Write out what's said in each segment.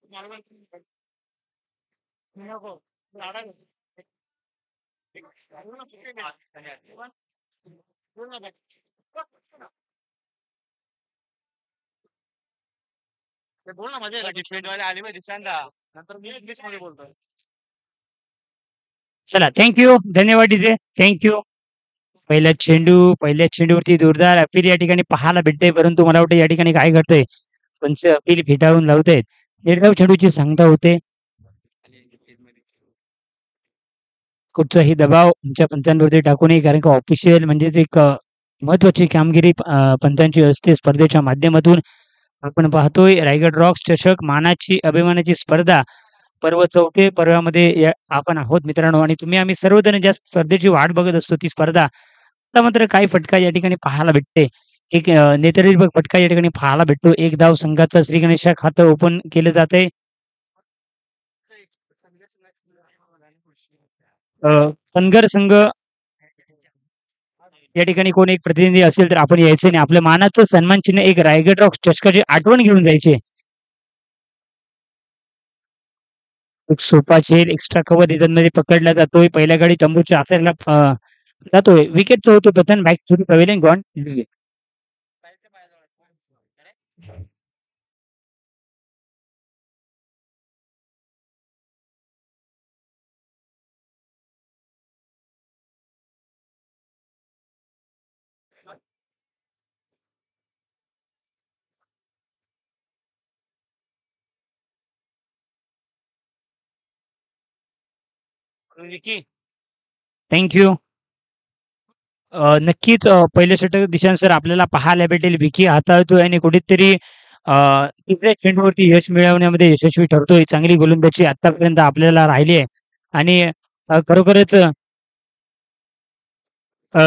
बोल ना माझ्या डिफेंडवाले आले माहिती सांगा नंतर मी इंग्लिश मध्ये बोलतोय. चला थँक धन्यवाद डीजे. थँक पहिल्या चेंडूवरती जोरदार अपील या ठिकाणी पाहायला भेटते, परंतु मला वाटतं या ठिकाणी काय घडतंय, पंच अपील फेटाळून लावतायत. निर्धाव चेंडूची सांगता होते. कुठचाही दबाव आमच्या पंचांवरती टाकू नये, कारण की ऑफिशियल म्हणजेच एक महत्त्वाची कामगिरी पंचांची असते स्पर्धेच्या माध्यमातून. आपण पाहतोय रायगड रॉक्स चषक मानाची, अभिमानाची स्पर्धा पर्व 4 पर्वामध्ये आपण आहोत मित्रांनो आणि तुम्ही आम्ही सर्वजण ज्या स्पर्धेची वाट बघत असतो ती स्पर्धा. आता मात्र काही फटका या ठिकाणी पाहायला भेटते. एक नेत्रदीपक फटका या ठिकाणी पाहायला भेटतो. एक धाव संघाचं श्री गणेशा खातं ओपन केलं जातंय. अ, धनगर संघ या ठिकाणी कोण एक प्रतिनिधी असेल तर आपण यायचं नाही. आपल्या मानाचं सन्मान चिन्ह एक रायगड रॉक्स चषकाची आठवण घेऊन जायची. एक सोपा झेल एक्स्ट्रा कव्हर रिझनमध्ये पकडला जातोय. पहिल्या गाडी तंबूच्या आसाराला जातोय. विकेटचं होतं पतन. Back through pavilion gone. Thank नक्कीच पहिलं षटक दिशांन सर आपल्याला पाहायला भेटेल. विकी हाताळतोय आणि कुठेतरी तिसऱ्या चेंडूवरती यश मिळवण्यामध्ये यशस्वी ठरतोय. चांगली गोलंदाजी आतापर्यंत आपल्याला राहिली आहे आणि खरोखरच अ,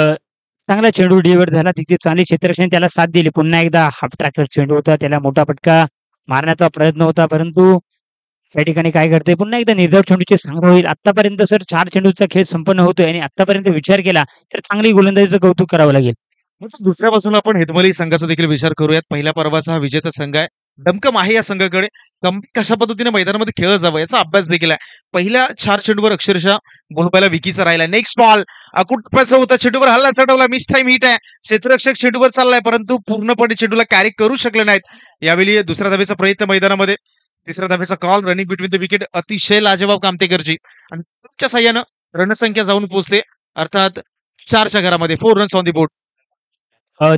चांगला चेंडू डिलिव्हर झाला. तिथे चांगली क्षेत्ररक्षण त्याला साथ दिली. पुन्हा एकदा हाफ ट्रॅकचा चेंडू होता. त्याला मोठा फटका मारण्याचा प्रयत्न होता. परंतु त्या ठिकाणी काय घडतंय, पुन्हा एकदा निर्धाव चेंडूची सांगता होईल. आत्तापर्यंत सर 4 चेंडूचा खेळ संपन्न होतोय आणि आत्तापर्यंत विचार केला तर चांगली गोलंदाजीचं कौतुक करावं लागेल. मग दुसऱ्या बाजूला आपण हितमली संघाचा देखील विचार करूयात. पहिल्या पर्वाचा हा विजेता संघ आहे. दमकम आहे या संघाकडे. कशा पद्धतीने मैदानामध्ये खेळलं जावं याचा अभ्यास देखील आहे. पहिल्या 4 चेंडूवर अक्षरशः बोलबायला विकीचा राहिला. नेक्स्ट बॉल कुठपासा होता, चेंडूवर हल्ला चढवला, मिस टाइम हिट आहे. क्षेत्ररक्षक चेंडूवर चाललाय, परंतु पूर्णपणे चेंडूला कॅरी करू शकले नाहीत. यावेळी दुसऱ्या धावेचा प्रयत्न मैदानामध्ये. तिसऱ्या धावेचा call running between the wicket अतिशय लाजवाब कामतेकरची आणि च्या साह्यानं रणसंख्या जाऊन पोहोचते. अर्थात 4च्या घरामध्ये 4 रन्स ऑन द बोर्ड.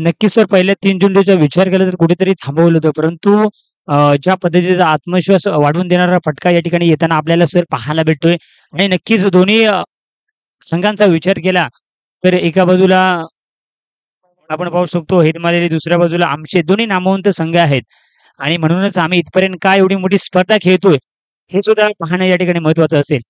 नक्कीच सर पहिल्या 3 चेंडूचा विचार केला तर कुठेतरी थांबवलं होतं. परंतु ज्या पद्धतीचा आत्मविश्वास वाढवून देणारा फटका या ठिकाणी येताना आपल्याला सर पाहायला भेटतोय आणि नक्कीच दोन्ही संघांचा विचार केला तर एका बाजूला आपण पाहू शकतो हिरमालेली, दुसऱ्या बाजूला आमचे दोन्ही नामवंत संघ आहेत आणि म्हणूनच आम्ही इथपर्यंत काय एवढी मोठी स्पर्धा खेळतोय, हे सुद्धा पाहणं या ठिकाणी महत्त्वाचं असेल.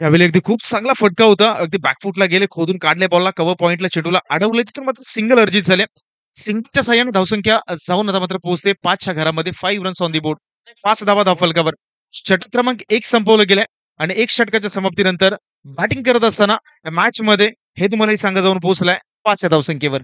यावेळी अगदी खूप चांगला फटका होता. अगदी बॅकफुटला गेले, खोदून काढले बॉलला, कव्हर पॉइंटला चेंडूला अडवले. तिथून मात्र सिंगल अर्जित झाले. सिंगच्या साह्याने धावसंख्या जाऊन आता मात्र पोहोचते 5च्या घरामध्ये 5 रन्स ऑन दी बोर्ड. 5 धावा धावफलकावर. षटक क्रमांक 1 संपवलं गेलंय आणि 1 षटकाच्या समाप्तीनंतर बॅटिंग करत असताना मॅचमध्ये हे तुम्हालाही सांगा जाऊन पोहोचलाय 5 या धावसंख्येवर.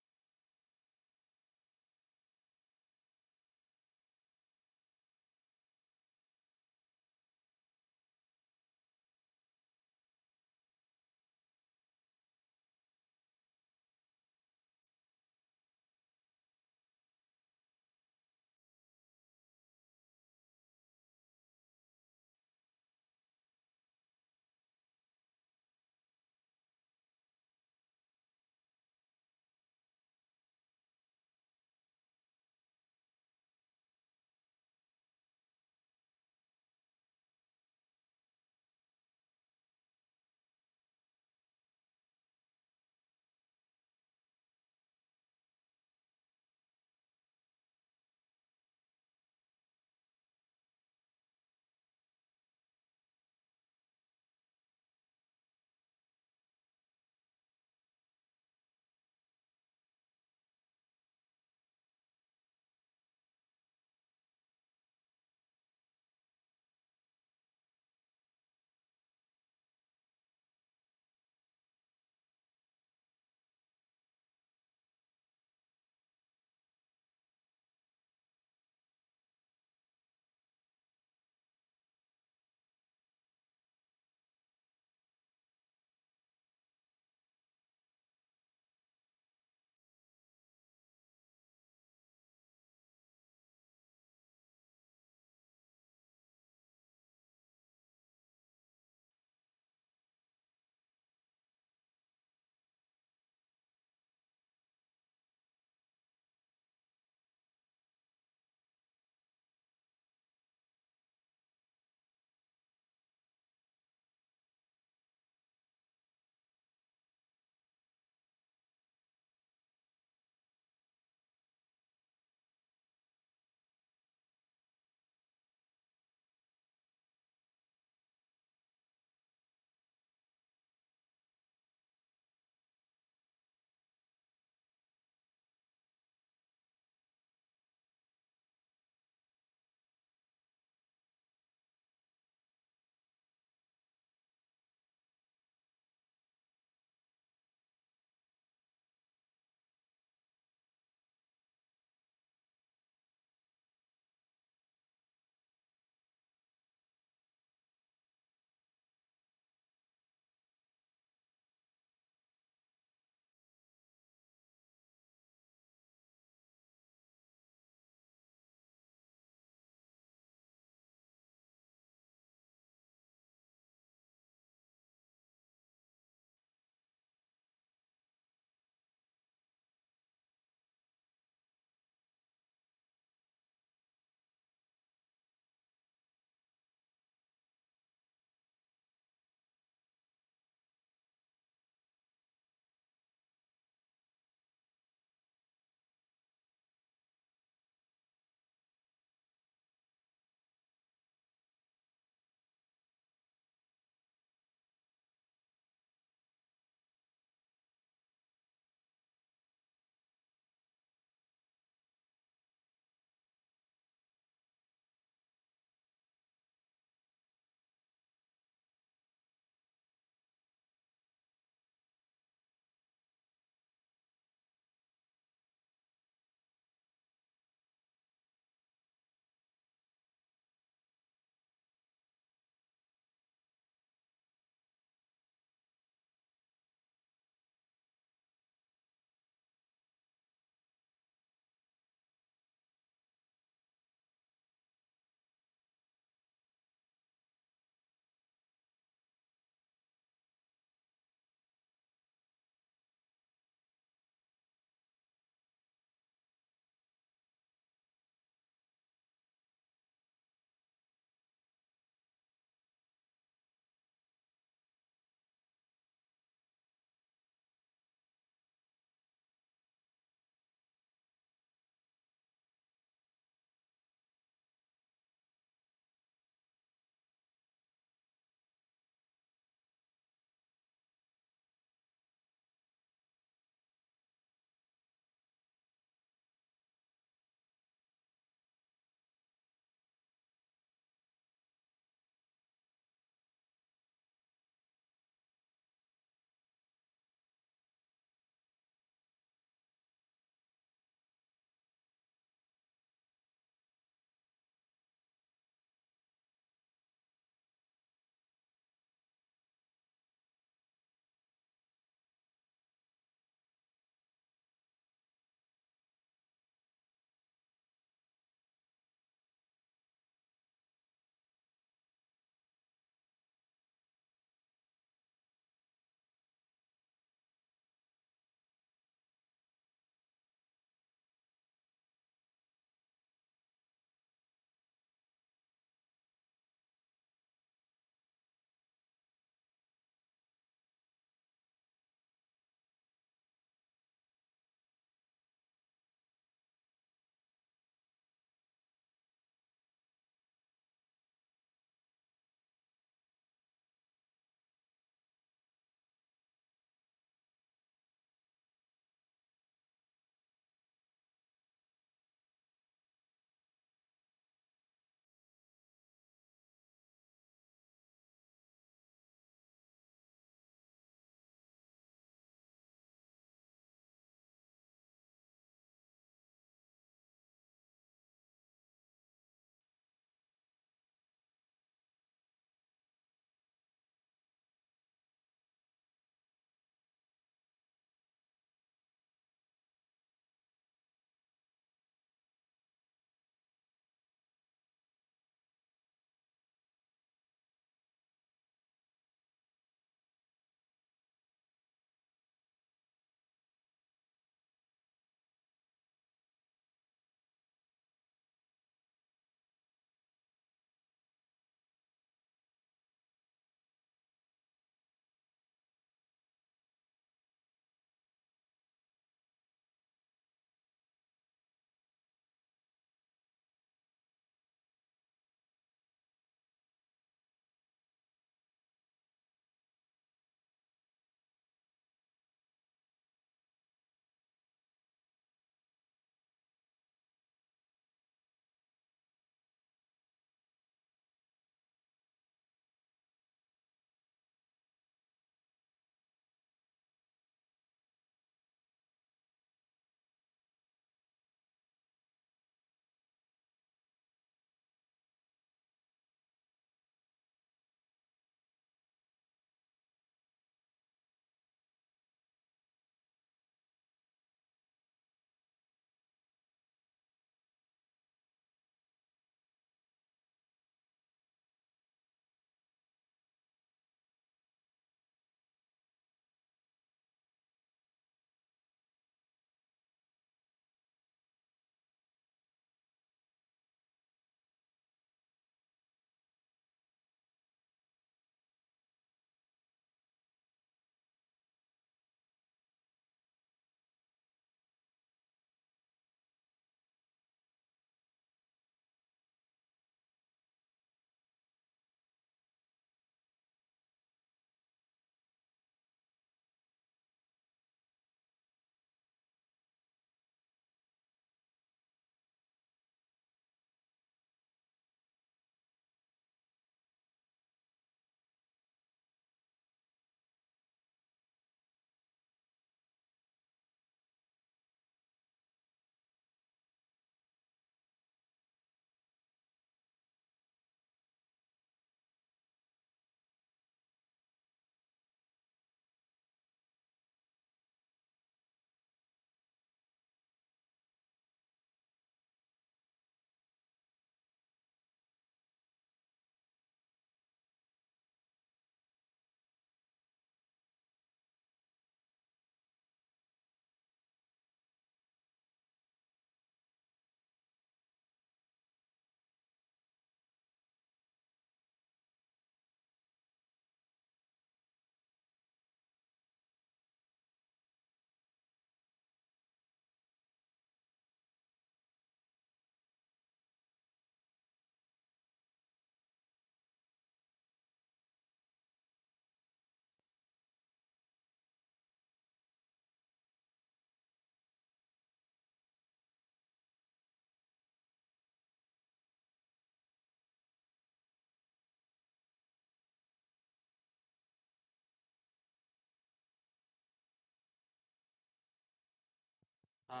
एक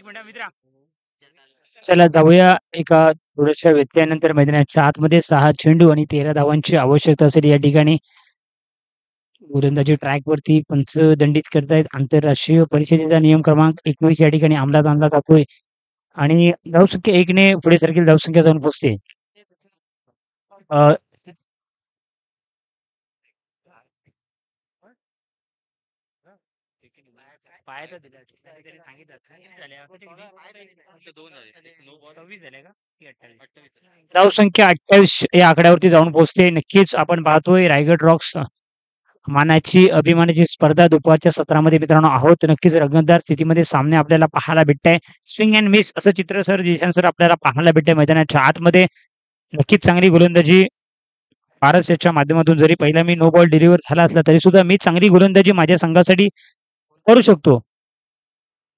मिनिट मित्रा. चला जाऊया एका थोड्याशा व्यत्ययानंतर मैदानाच्या आतमध्ये 6 चेंडू आणि 13 धावांची आवश्यकता असेल या ठिकाणी. गोलंदाजी ट्रॅकवरती पंच दंडित करतायत. आंतरराष्ट्रीय परिषदेचा नियम क्रमांक 21 या ठिकाणी अंमलात आणला जातोय आणि धावसंख्या 1 ने पुढे सरकेल धावसंख्या जाऊन पोहोचते. अ, धावसंख्या 28 या आकड्यावरती जाऊन पोहोचते. नक्कीच आपण पाहतोय रायगड रॉक्स मानाची अभिमानाची स्पर्धा दुपारच्या सत्रामध्ये मित्रांनो आहोत. नक्कीच रंगतदार स्थितीमध्ये सामने आपल्याला पाहायला भेटताय. स्विंग अँड मिस असं चित्र सर जिशान सर आपल्याला पाहायला भेटतंय मैदानाच्या आतमध्ये. नक्कीच चांगली गोलंदाजी पारस याच्या माध्यमातून जरी पहिला मी नो बॉल डिलिव्हर झाला असला तरी सुद्धा मी चांगली गोलंदाजी माझ्या संघासाठी करू शकतो.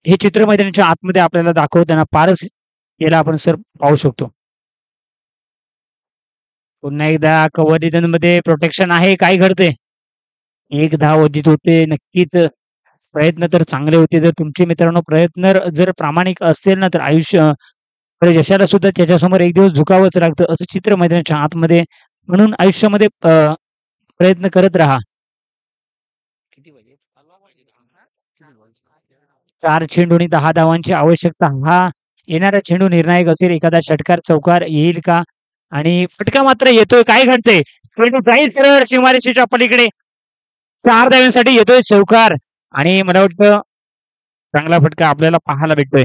हे चित्र मैदानाच्या आतमध्ये आपल्याला दाखवताना पारस याला आपण सर पाहू शकतो. पुन्हा एकदा कव्हर प्रोटेक्शन आहे. काय घडते? एक धाव अधित होते. नक्कीच प्रयत्न तर चांगले होते. जर तुमचे मित्रांनो प्रयत्न जर प्रामाणिक असतील ना तर आयुष्य तर यशाला सुद्धा त्याच्यासमोर एक दिवस झुकावंच लागतं असं चित्र मैदानाच्या आतमध्ये. म्हणून आयुष्यामध्ये प्रयत्न करत राहा. 4 चेंडू आणि 10 धावांची आवश्यकता. हा येणारा चेंडू निर्णायक असेल. एखादा षटकार चौकार येईल का? आणि फटका मात्र येतोय. काय घडतंय? चेंडू जाईल सरळ सीमारेषेच्या पलीकडे. 4 धावांसाठी येतोय चौकार आणि मला वाटतं चांगला फटका आपल्याला पाहायला भेटतोय.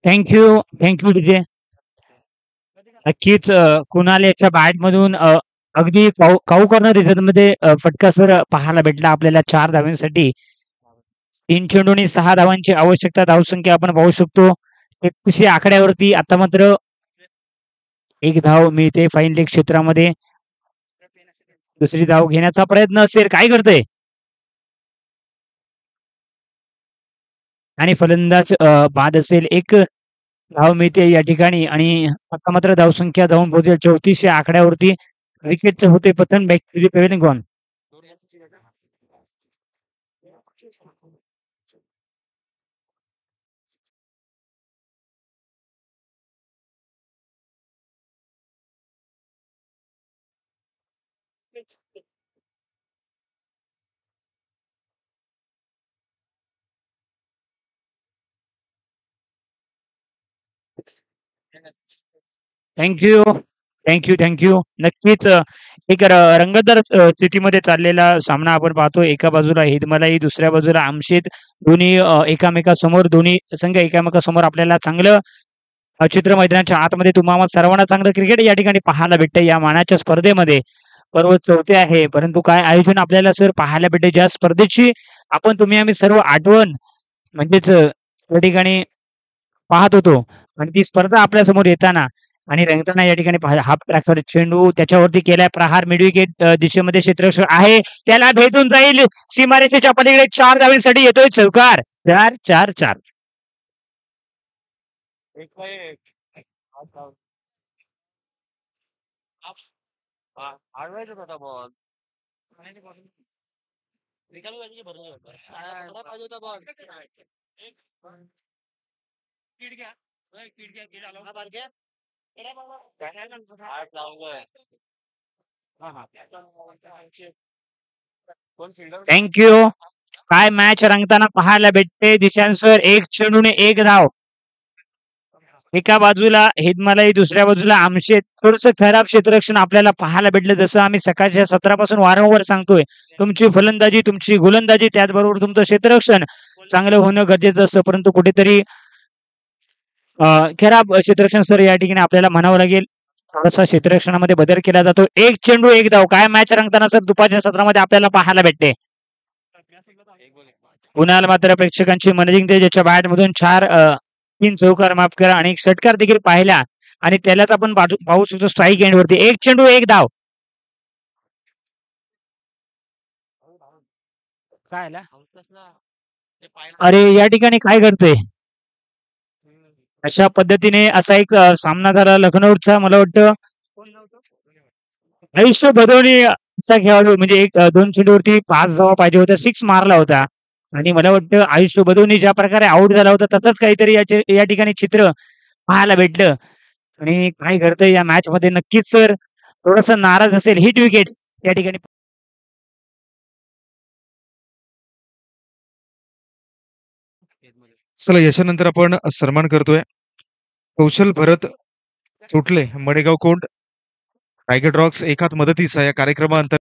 Thank you DJ. नक्कीच कुणाल याच्या बॅटमधून अगदी काऊ कॉर्नर रिझल्टमध्ये फटका सर पाहायला भेटला आपल्याला 4 धावांसाठी. 3 चेंडू आणि 6 धावांची आवश्यकता. धावसंख्या आपण पाहू शकतो 31 या आकड्यावरती. आता मात्र एक धाव मिळते फाईन लेग क्षेत्रामध्ये. दुसरी धाव घेण्याचा प्रयत्न असेल. काय करतोय? आणि फलंदाज बाद असेल. एक धाव मिळते या ठिकाणी आणि आता मात्र धावसंख्या जाऊन पोहोचेल 34 या आकड्यावरती. विकेटचे होते पतन. Back to the pavilion gone. Thank you. नक्कीच एक रंगतदार स्थितीमध्ये चाललेला सामना आपण पाहतोय. एका बाजूला हिदमलाई, दुसऱ्या बाजूला आमशेद. दोन्ही एकामेकासमोर दोन्ही संघ एकामेकासमोर आपल्याला चांगलं चित्र मैदानाच्या आतमध्ये तुम्हाला सर्वांना चांगलं क्रिकेट या ठिकाणी पाहायला भेटतंय या मानाच्या स्पर्धेमध्ये. पर्व 4थे आहे. परंतु काय आयोजन आपल्याला सर पाहायला भेटते. ज्या स्पर्धेची आपण तुम्ही आम्ही सर्व आठवण म्हणजेच त्या ठिकाणी पाहत होतो आणि ती स्पर्धा आपल्यासमोर येताना आणि रंगताना या ठिकाणी हाफ ट्रॅकवर चेंडू त्याच्यावरती केलाय प्रहार. मिड विकेट दिशेमध्ये क्षेत्ररक्षक आहे. त्याला भेटून जाईल सीमारेषेच्या पलीकडे. 4 धावांसाठी येतोय चौकार. 4-4-4. थँक्यू. काय मॅच रंगताना पाहायला भेटते दिशान सर. 1 चेंडूने 1 धाव. एका बाजूला हिदमलाई, दुसऱ्या बाजूला आमशेद. थोडंसं खराब क्षेत्ररक्षण आपल्याला पाहायला भेटलं. जसं आम्ही सकाळच्या सत्रापासून वारंवार सांगतोय तुमची फलंदाजी, तुमची गोलंदाजी, त्याचबरोबर तुमचं क्षेत्ररक्षण चांगलं होणं गरजेचं असतं. परंतु कुठेतरी खराब क्षेत्ररक्षण सर या ठिकाणी आपल्याला म्हणावं लागेल. थोडासा क्षेत्ररक्षणामध्ये बदल केला जातो. 1 चेंडू 1 धाव. काय मॅच रंगताना सर दुपारच्या सत्रामध्ये आपल्याला पाहायला भेटते. कुणाल मात्र प्रेक्षकांची मन जिंकते. ज्याच्या बॅटमधून 4 3 चौकार माफ करा आणि एक षटकार देखील पाहिला आणि त्यालाच आपण पाहू शकतो स्ट्राईक एंडवरती 1 चेंडू 1 धाव. काय झालं? अरे या ठिकाणी काय घडतंय? अशा पद्धतीने असा एक सामना झाला लखनौचा मला वाटतं आयुष्य बदलणे असा खेळाडू म्हणजे एक 2 चेंडूवरती 5 धावा पाहिजे होत्या. 6 मारला होता आणि मला वाटतं आयुष्य बदलणे ज्या प्रकारे आउट झाला होता तसंच काहीतरी या ठिकाणी चित्र पाहायला भेटलं आणि काय घडतंय या मॅचमध्ये नक्कीच सर थोडंसं नाराज असेल. हिट विकेट या ठिकाणी चला याच्यानंतर आपण सन्मान करतोय कौशल भरत सुटले मडेगाव कोंड रायगड रॉक्स एकात मदतीचा या कार्यक्रमाअंतर्गत